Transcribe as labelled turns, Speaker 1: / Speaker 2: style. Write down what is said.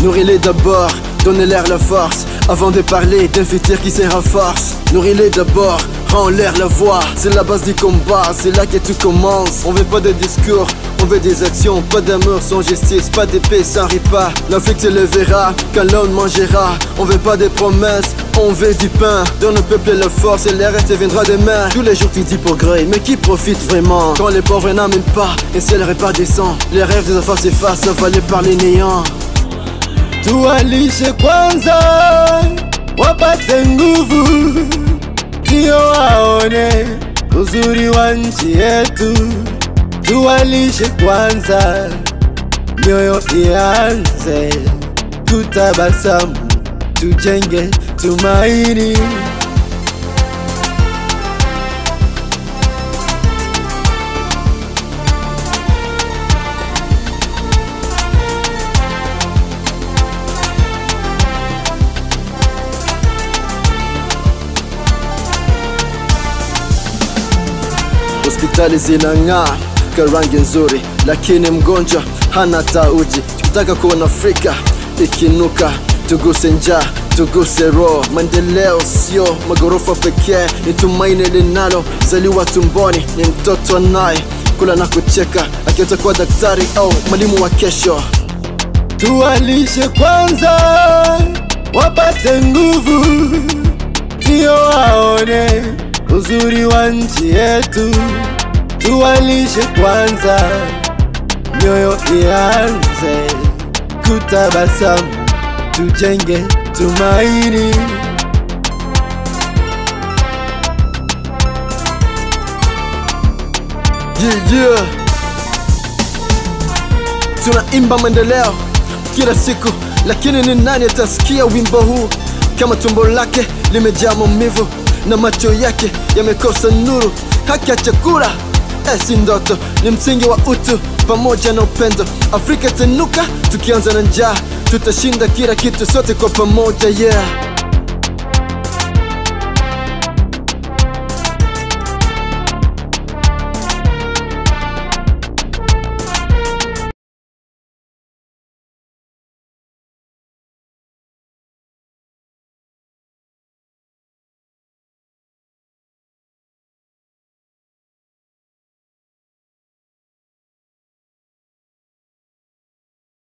Speaker 1: Nourris-les d'abord, donnez-leur la force, avant de parler d'un futur qui se renforce. Nourris-les d'abord, rends-leur la voix, c'est la base du combat, c'est là que tout commence. On veut pas de discours, on veut des actions, pas d'amour sans justice, pas d'épée sans repas. L'Afrique se lèvera quand l'homme mangera. On veut pas des promesses, on veut du pain. Donne au peuple la force et le reste viendra demain. Tous les jours tu dis progrès, mais qui profite vraiment quand les pauvres n'en même pas, et c'est le repas descend. Les rêves des enfants s'effacent, avalés par les néants.
Speaker 2: Tuwalishe kwanza, wapate nguvu, ndio waone uzuri wa nchi yetu. Tuwalishe kwanza, mioyo ianze kutabasamu, tujenge tumaini.
Speaker 1: Hospitali zinang'aa kwa rangi nzuri, lakini mgonjwa hana tauji. Tukitaka kuona Afrika ikinuka, tuguse njaa, tuguse roho. Maendeleo sio magorofa pekee, ni tumaini linalo zaliwa tumboni. Ni mtoto anaye kula na kucheka, akiota kuwa daktari au mwalimu wa kesho.
Speaker 2: Tuwalishe kwanza, wapate nguvu, ndio waone uzuri wa nchi yetu. Tuwalishe kwanza, mioyo ianze kutabasamu, tujenge tumaini.
Speaker 1: Yeah. Tunaimba maendeleo kila siku, lakini ni nani atasikia wimbo huu kama tumbo lake limejaa maumivu na macho yake yamekosa nuru? Haki ya chakula si ndoto, ni msingi wa utu pamoja na upendo. Afrika tanuka tukianza na njaa, tutashinda kila kitu sote kwa pamoja, yeah.